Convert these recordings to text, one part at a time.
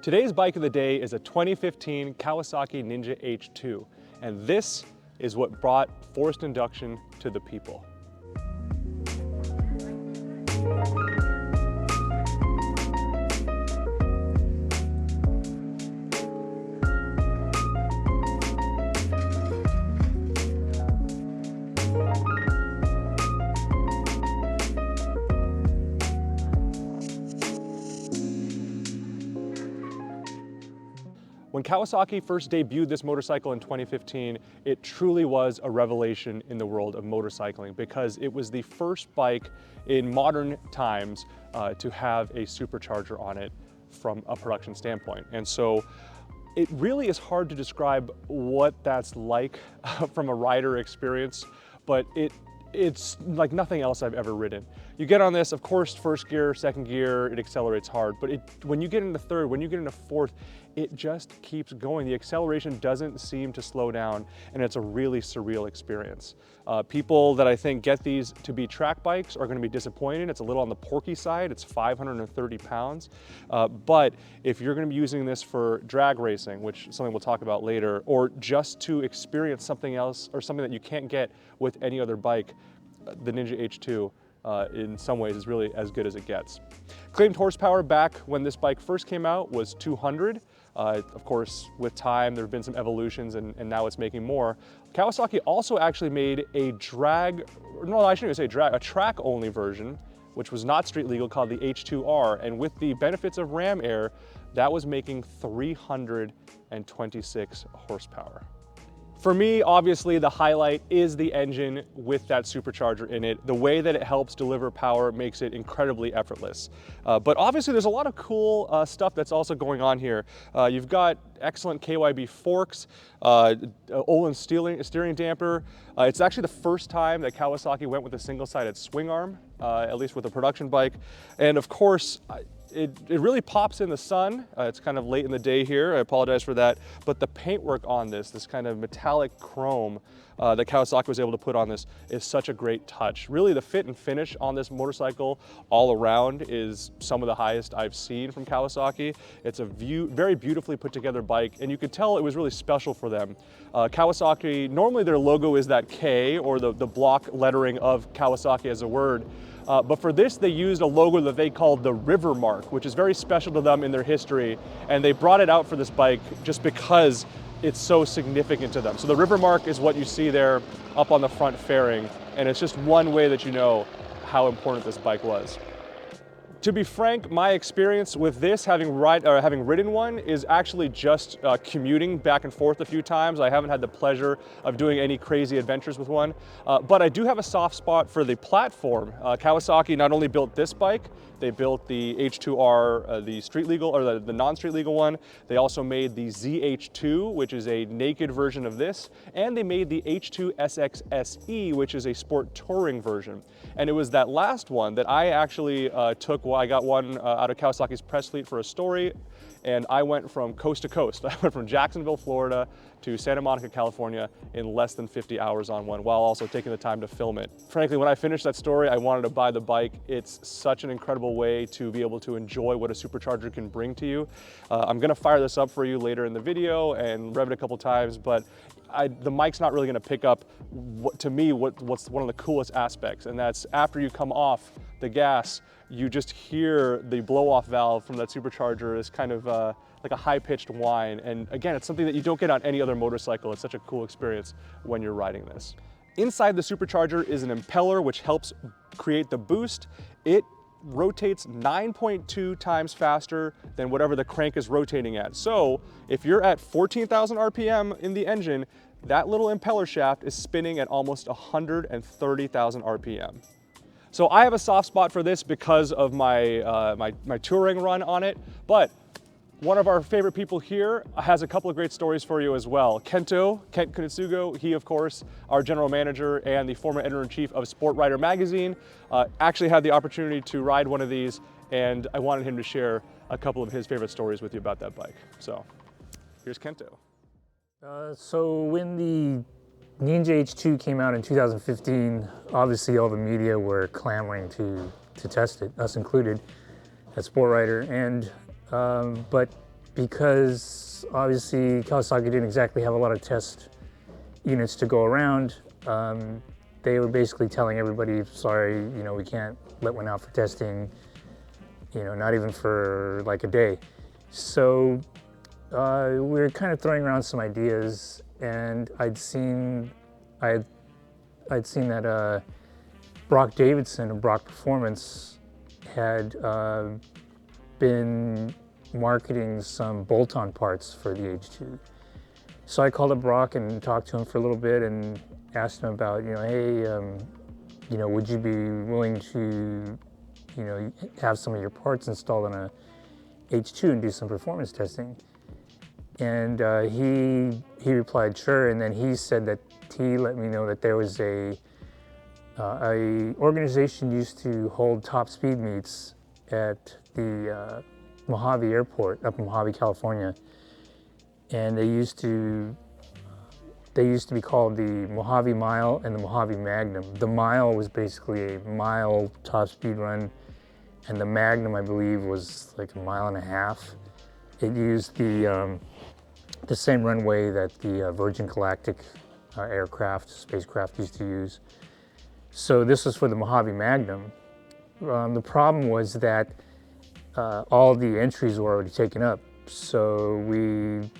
Today's bike of the day is a 2015 Kawasaki Ninja H2, and this is what brought forced induction to the people. When Kawasaki first debuted this motorcycle in 2015, it truly was a revelation in the world of motorcycling because it was the first bike in modern times to have a supercharger on it from a production standpoint. And so it really is hard to describe what that's like from a rider experience, but it's like nothing else I've ever ridden. You get on this, of course, first gear, second gear, it accelerates hard, but when you get into third, when you get into fourth, it just keeps going. The acceleration doesn't seem to slow down, and it's a really surreal experience. People that I think get these to be track bikes are gonna be disappointed. It's a little on the porky side, it's 530 pounds. But if you're gonna be using this for drag racing, which is something we'll talk about later, or just to experience something else or something that you can't get with any other bike, the Ninja H2 in some ways is really as good as it gets. Claimed horsepower back when this bike first came out was 200. Of course, with time, there have been some evolutions and now it's making more. Kawasaki also actually made a track-only version, which was not street legal, called the H2R. And with the benefits of ram air, that was making 326 horsepower. For me, obviously, the highlight is the engine with that supercharger in it. The way that it helps deliver power makes it incredibly effortless. But obviously, there's a lot of cool stuff that's also going on here. You've got excellent KYB forks, Olin steering damper. It's actually the first time that Kawasaki went with a single-sided swing arm, at least with a production bike. And of course, it really pops in the sun. It's kind of late in the day here, I apologize for that. But the paintwork on this kind of metallic chrome that Kawasaki was able to put on this is such a great touch. Really, the fit and finish on this motorcycle all around is some of the highest I've seen from Kawasaki. It's a very beautifully put together bike, and you could tell it was really special for them. Kawasaki, normally their logo is that K, or the block lettering of Kawasaki as a word. But for this, they used a logo that they called the River Mark, which is very special to them in their history. And they brought it out for this bike just because it's so significant to them. So the River Mark is what you see there up on the front fairing. And it's just one way that you know how important this bike was. To be frank, my experience with this, having ridden one, is actually just commuting back and forth a few times. I haven't had the pleasure of doing any crazy adventures with one, but I do have a soft spot for the platform. Kawasaki not only built this bike, they built the H2R, the street legal, or the non-street legal one. They also made the ZH2, which is a naked version of this, and they made the H2 SX SE, which is a sport touring version. And it was that last one that I actually took. Well, I got one out of Kawasaki's press fleet for a story, and I went from coast to coast. I went from Jacksonville, Florida to Santa Monica, California in less than 50 hours on one, while also taking the time to film it. Frankly, when I finished that story, I wanted to buy the bike. It's such an incredible way to be able to enjoy what a supercharger can bring to you. I'm gonna fire this up for you later in the video and rev it a couple times, but the mic's not really gonna pick up, to me, what's one of the coolest aspects, and that's after you come off the gas, you just hear the blow-off valve from that supercharger is kind of like a high-pitched whine. And again, it's something that you don't get on any other motorcycle. It's such a cool experience when you're riding this. Inside the supercharger is an impeller, which helps create the boost. It rotates 9.2 times faster than whatever the crank is rotating at. So if you're at 14,000 RPM in the engine, that little impeller shaft is spinning at almost 130,000 RPM. So I have a soft spot for this because of my my touring run on it, but one of our favorite people here has a couple of great stories for you as well. Kent Kunitsugo, he of course, our general manager and the former editor-in-chief of Sport Rider magazine, actually had the opportunity to ride one of these, and I wanted him to share a couple of his favorite stories with you about that bike. So here's Kento. So when the Ninja H2 came out in 2015, obviously all the media were clamoring to test it, us included, at Sport Rider. And but because obviously Kawasaki didn't exactly have a lot of test units to go around, they were basically telling everybody, sorry, you know, we can't let one out for testing, you know, not even for like a day. So we were kind of throwing around some ideas, and I'd seen that Brock Davidson of Brock Performance had been marketing some bolt-on parts for the H2. So I called up Brock and talked to him for a little bit and asked him about, you know, hey, you know, would you be willing to, you know, have some of your parts installed on a H2 and do some performance testing? And he replied, sure. And then he said that he let me know that there was a organization used to hold top speed meets at the Mojave Airport up in Mojave, California. And they used to be called the Mojave Mile and the Mojave Magnum. The Mile was basically a mile top speed run, and the Magnum, I believe, was like 1.5 miles. It used the same runway that the Virgin Galactic spacecraft used to use. So this was for the Mojave Magnum. The problem was that all the entries were already taken up. So we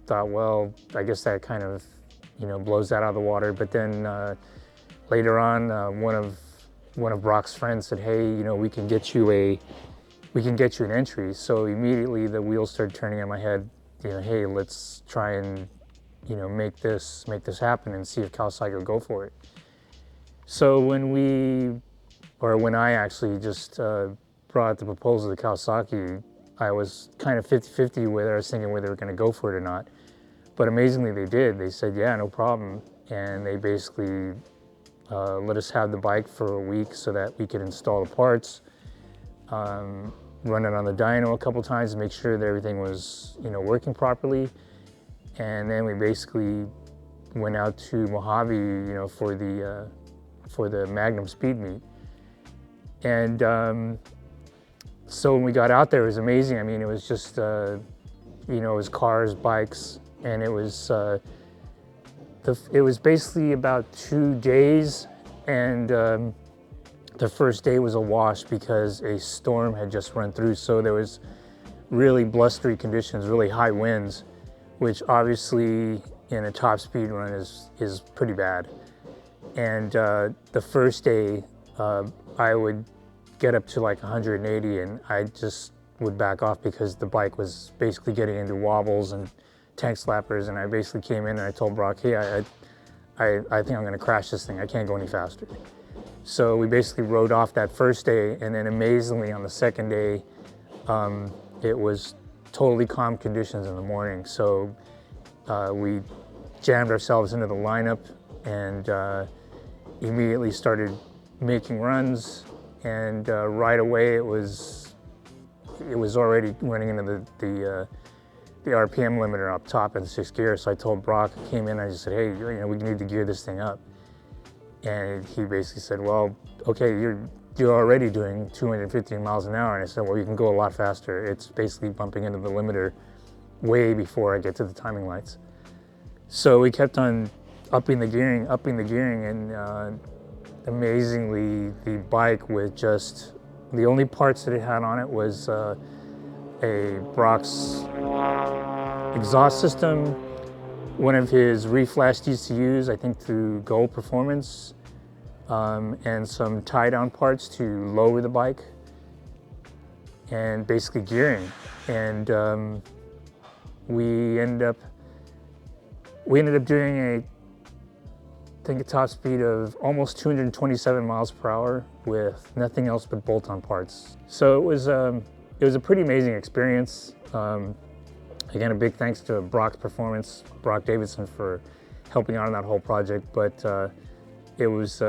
thought, well, I guess that kind of, you know, blows that out of the water. But then later on, one of Brock's friends said, hey, you know, we can get you an entry. So immediately the wheels started turning in my head. You know, hey, let's try and, you know, make this happen and see if Kawasaki will go for it. So when I actually just brought the proposal to Kawasaki, I was kind of 50-50 whether I was thinking whether they were going to go for it or not. But amazingly, they did. They said, yeah, no problem. And they basically let us have the bike for a week so that we could install the parts, run it on the dyno a couple times to make sure that everything was, you know, working properly. And then we basically went out to Mojave, you know, for the Magnum speed meet. And so when we got out there, it was amazing. I mean, it was just, you know, it was cars, bikes, and it was basically about 2 days, and the first day was a wash because a storm had just run through. So there was really blustery conditions, really high winds, which obviously in a top speed run is pretty bad. And the first day, I would get up to like 180 and I just would back off because the bike was basically getting into wobbles and tank slappers. And I basically came in and I told Brock, hey, I think I'm gonna crash this thing. I can't go any faster. So we basically rode off that first day, and then amazingly on the second day, it was totally calm conditions in the morning. So we jammed ourselves into the lineup and immediately started making runs, and right away it was already running into the RPM limiter up top in 6th gear. So I told Brock, I came in and I just said, hey, you know, we need to gear this thing up. And he basically said, well, okay, you're already doing 215 miles an hour. And I said, well, you can go a lot faster. It's basically bumping into the limiter way before I get to the timing lights. So we kept on upping the gearing, and amazingly, the bike with just, the only parts that it had on it was a Brock's exhaust system, one of his reflashed ECUs, I think through Gold Performance, and some tie-down parts to lower the bike, and basically gearing. And we ended up doing I think a top speed of almost 227 miles per hour with nothing else but bolt-on parts. So it was a pretty amazing experience. Again, a big thanks to Brock's Performance, Brock Davidson, for helping out on that whole project. But it was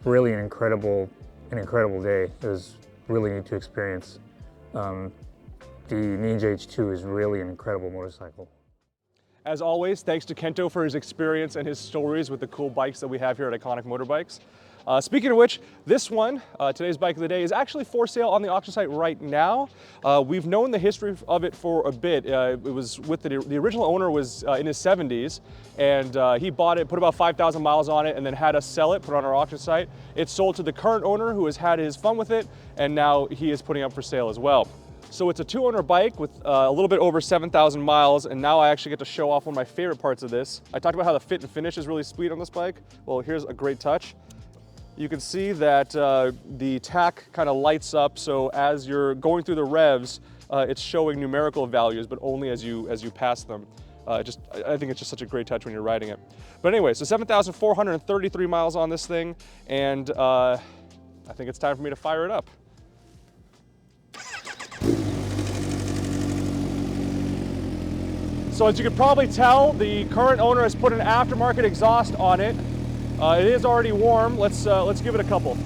really an incredible day. It was really neat to experience. The Ninja H2 is really an incredible motorcycle. As always, thanks to Kento for his experience and his stories with the cool bikes that we have here at Iconic Motorbikes. Speaking of which, this one, today's bike of the day, is actually for sale on the auction site right now. We've known the history of it for a bit. It was with the original owner was in his 70s, and he bought it, put about 5,000 miles on it, and then had us sell it, put it on our auction site. It's sold to the current owner who has had his fun with it, and now he is putting it up for sale as well. So it's a two-owner bike with a little bit over 7,000 miles, and now I actually get to show off one of my favorite parts of this. I talked about how the fit and finish is really sweet on this bike. Well, here's a great touch. You can see that the tack kind of lights up, so as you're going through the revs, it's showing numerical values, but only as you pass them. I think it's just such a great touch when you're riding it. But anyway, so 7,433 miles on this thing, and I think it's time for me to fire it up. So as you can probably tell, the current owner has put an aftermarket exhaust on it. It is already warm. Let's give it a couple.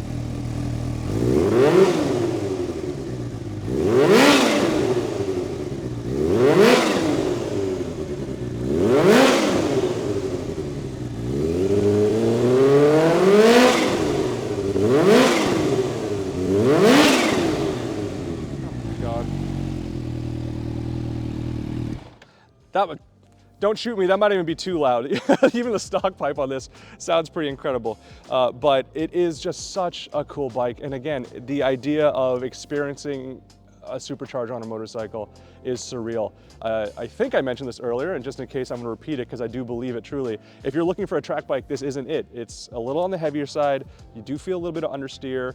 Don't shoot me, that might even be too loud. Even the stock pipe on this sounds pretty incredible. But it is just such a cool bike. And again, the idea of experiencing a supercharger on a motorcycle is surreal. I think I mentioned this earlier, and just in case I'm gonna repeat it because I do believe it truly. If you're looking for a track bike, this isn't it. It's a little on the heavier side. You do feel a little bit of understeer,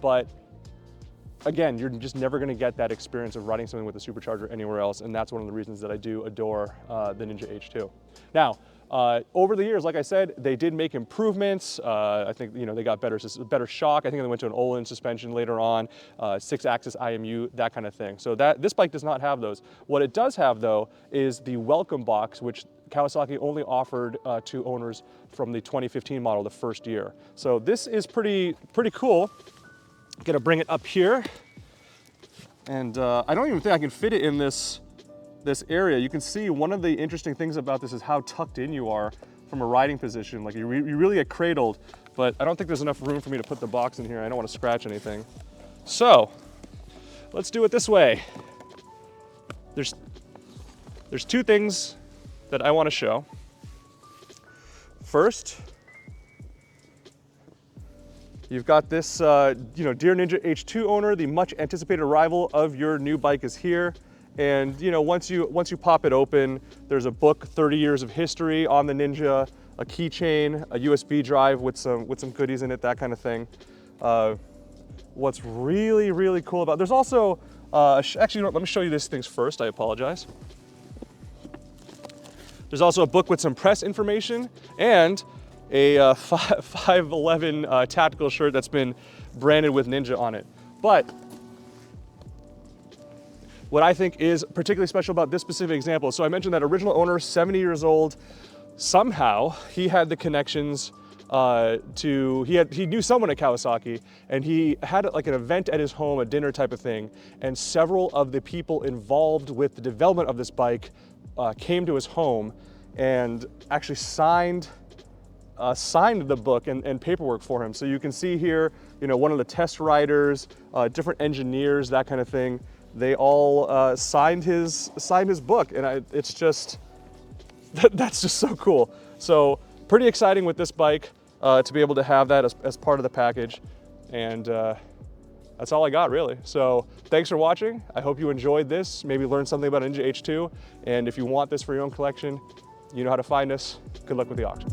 but again, you're just never gonna get that experience of riding something with a supercharger anywhere else, and that's one of the reasons that I do adore the Ninja H2. Now, over the years, like I said, they did make improvements. I think they got better shock. I think they went to an Olin suspension later on, 6-axis IMU, that kind of thing. So this bike does not have those. What it does have, though, is the welcome box, which Kawasaki only offered to owners from the 2015 model, the first year. So this is pretty cool. Gonna bring it up here, and I don't even think I can fit it in this area. You can see one of the interesting things about this is how tucked in you are from a riding position. Like you really get cradled, but I don't think there's enough room for me to put the box in here. I don't want to scratch anything. So let's do it this way. There's two things that I want to show. First, you've got this, Dear Ninja H2 owner, the much anticipated arrival of your new bike is here. And once you pop it open, there's a book, 30 years of history on the Ninja, a keychain, a USB drive with some goodies in it, that kind of thing. What's really, really cool about, there's also, actually, let me show you these things first, I apologize. There's also a book with some press information and a 511 tactical shirt that's been branded with Ninja on it. But what I think is particularly special about this specific example, so I mentioned that original owner, 70 years old, somehow he had the connections he knew someone at Kawasaki, and he had like an event at his home, a dinner type of thing, and several of the people involved with the development of this bike came to his home and actually signed the book and paperwork for him. So you can see here, one of the test riders, different engineers, that kind of thing. They all signed his book, and it's just, that's just so cool. So pretty exciting with this bike to be able to have that as part of the package, and that's all I got really. So thanks for watching. I hope you enjoyed this, maybe learned something about Ninja H2, and if you want this for your own collection, you know how to find us. Good luck with the auction.